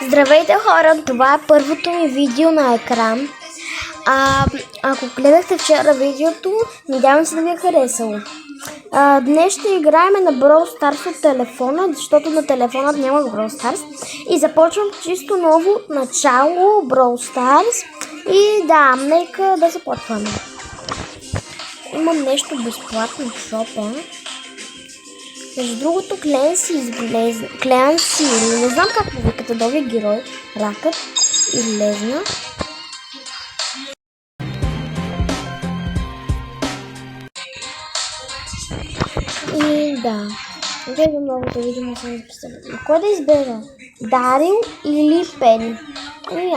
Здравейте хора, това е първото ми видео на екран. Ако гледахте вчера видеото, надявам се да ви е харесало. Днес ще играем на Brawl Stars от телефона, защото на телефона няма Brawl Stars. И започвам чисто ново от начало Brawl Stars. И да, нека да започваме. Имам нещо безплатно в шопа. Между другото, Кленси излезна. Кленси, не знам как му викате, новия герой. Ракът излезна. И да. Гледам много да видим, не съм записала. Кой да избера? Дарил или Пени?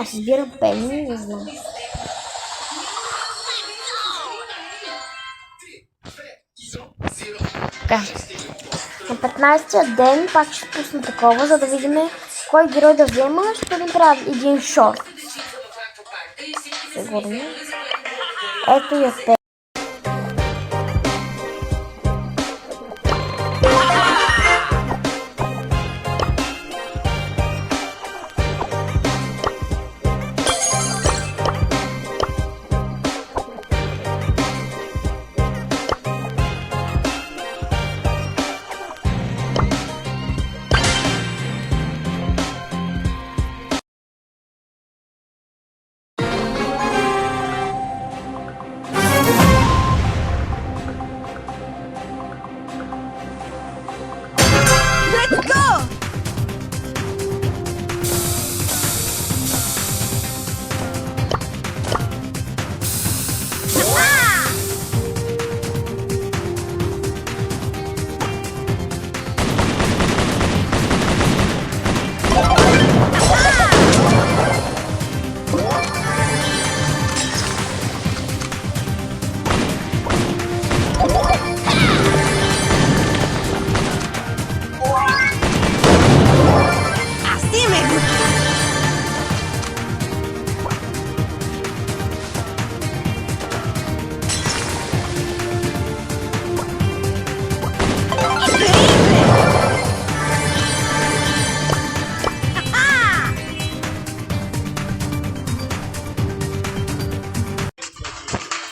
Аз избирам Пени, не знам. Така. На 15-тия ден пак ще пусна такова, за да видим кой герой да взема. Ще ви правя един шорт. Сигурно. Ето я Пени.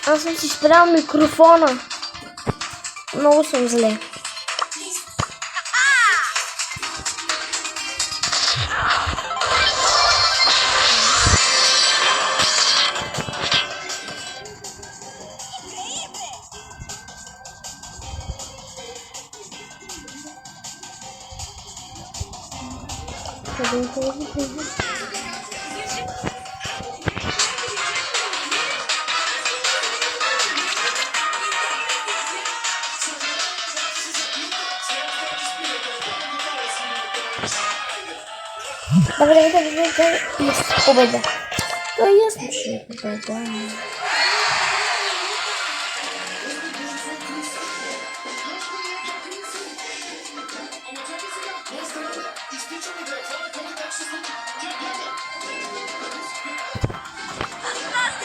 Аз съм си спрял микрофона. Много съм зле. Добре, победа. То е ясно, че е победа.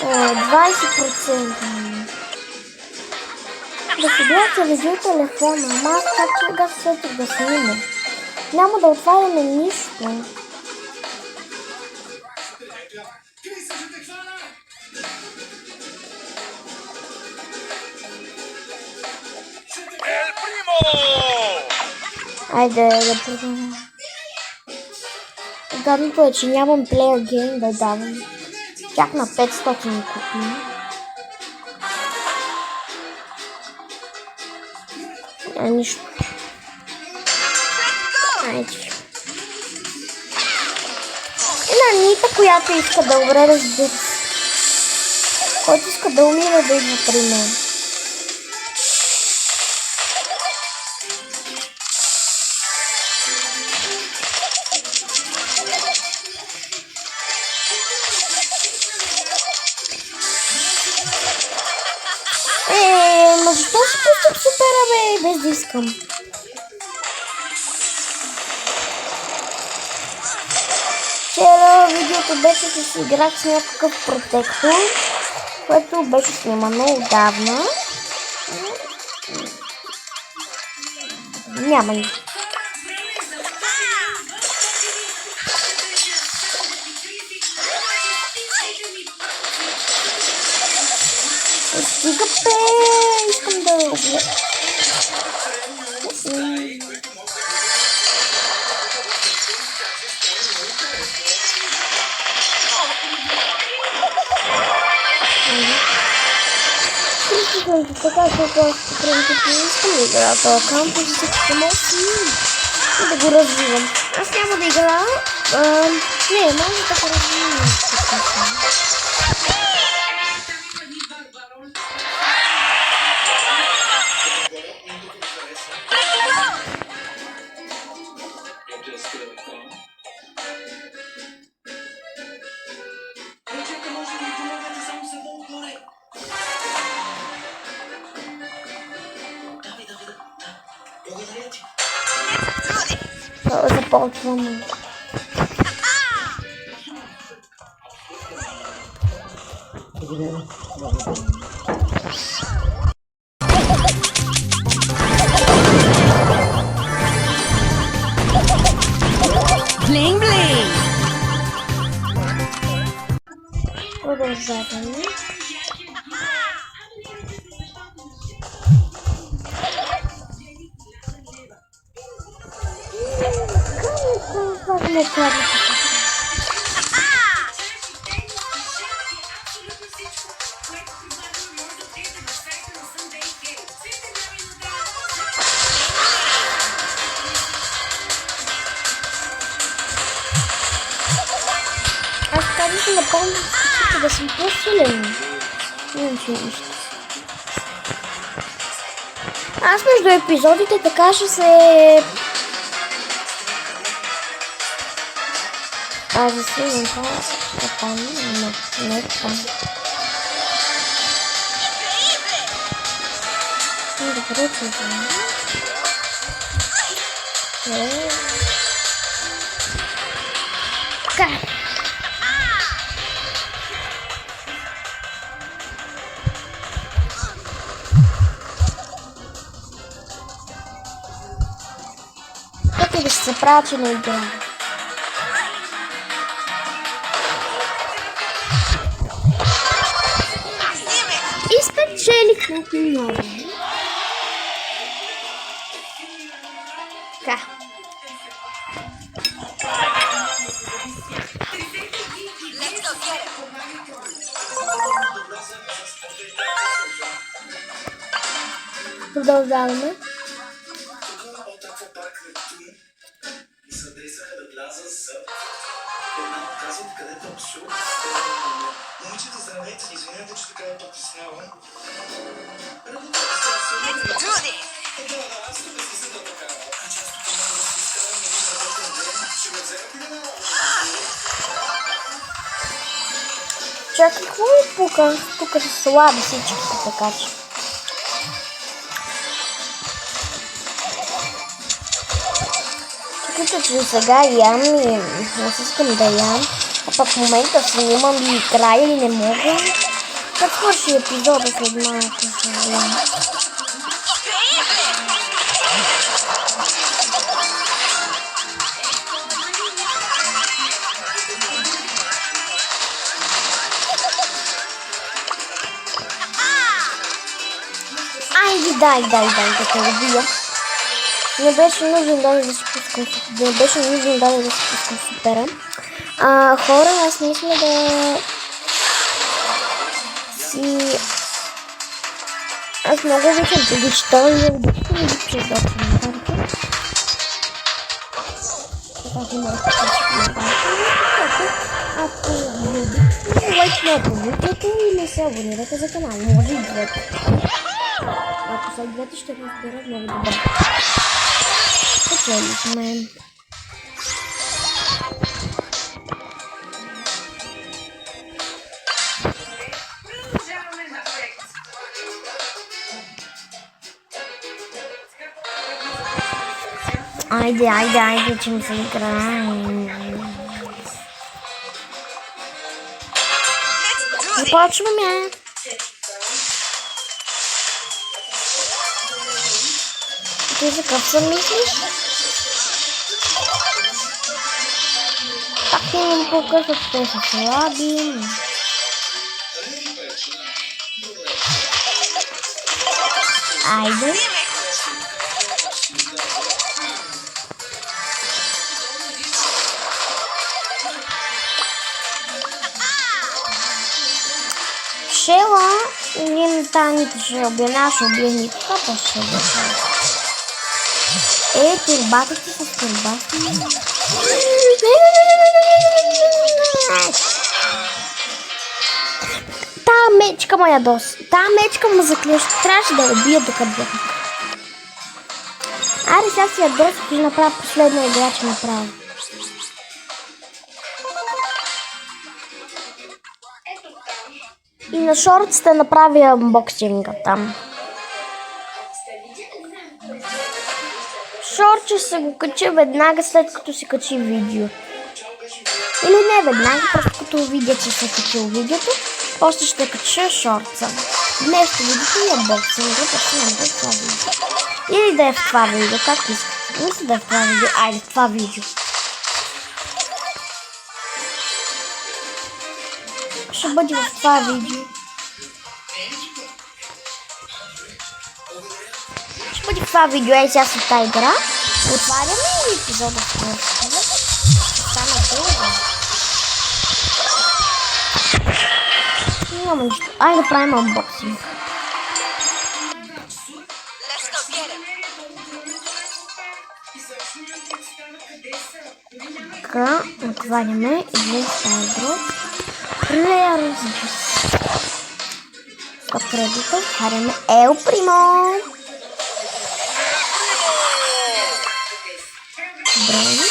О, 20%. Да си гледа телевизия телефона, ама аз как сега сетих да снима. Няма да отваряме нищо. Айде да продължим. Гадното е, че нямам плеер гейм да давам. Чак на 500 купи. Нищо. Айде. Една Нита, която иска да умре, разбира се. Който иска да умира, да идва при мен. Защо си пускам супера, бе, без да искам? Вчера видеото беше, че си играх с някакъв протектор, което беше снимано отдавна. Няма нищо. Стига, бе! Искам да убия. Така че просто принципно не искам да играя този кампус, всичко може и да го развивам. Аз няма да играя. Не, може да го развивам. Започваме. Bling bling. Продължаваме. Аз казах напълно да съм по-силен. Нямаше нищо. Аз между епизодите така ще се... засилвам това. Не това. Добре, това. Така. Как и да ще се правя, че не играм. И спечелих много. Така. Продължаваме. Момичета, здравейте, извинете, че така я притеснявам. Чакай, какво ми пука? Тук са слаби всичките, така че. Чакайте, че сега ям и аз искам да ям. А пък в момента снимам и края и не мога. Как свърши епизода след малко време? Айде, дай, да те убия. Не беше нужно даже да си пускам супера. Хора, аз мисля да си... Аз много обичам да ги чета и обичам да ги пиша за коментарите. Така че може да пиша коментарите. Ако любите, лайкнете видеото и не се абонирате за канала. Може и двете. Ако са двете, ще го разбера много добре. Спечели сме. Айде, че ми се играем. Започваме. Ти за какъв съм мислиш? Пак имам по-късно, те са слаби. Айде. Шела, ние таните ще убия, ще убия нито това ще убия. Турбата ти с турбата. Та мечка ма ядоси. Та мечка ма заклеща. Трябваше да я убия докато бях. Аре, сега си ядосих и направя последна игра, че направя. И на шортсите направя анбоксинга там. Шорт ще се го кача веднага след като си качи видео. Или не веднага, просто като видя, че се качил видеото, после ще кача шортса. Днес ще видите и анбоксинга, точно не е в това видео. Или да е в това видео, както искате. Мисля да е в това видео, айде в това видео. Ще бъде в това видео. Ще бъде в това видео, ей сега с тази игра. Отваряме и епизода в това. Стана дълго. Няма нищо. Айде да правим анбоксинг. Така, отваряме и влез тази дроп. Rare Juice. Капредито, отваряме Ел Примо. Добре.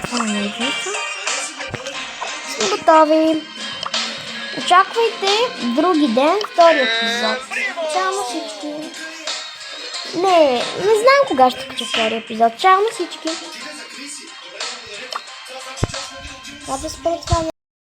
Това не е жица. Сме готови. Очаквайте други ден, втори епизод. Чао на всички. Не знам кога ще кача втори епизод. Чао на всички. Това да спре това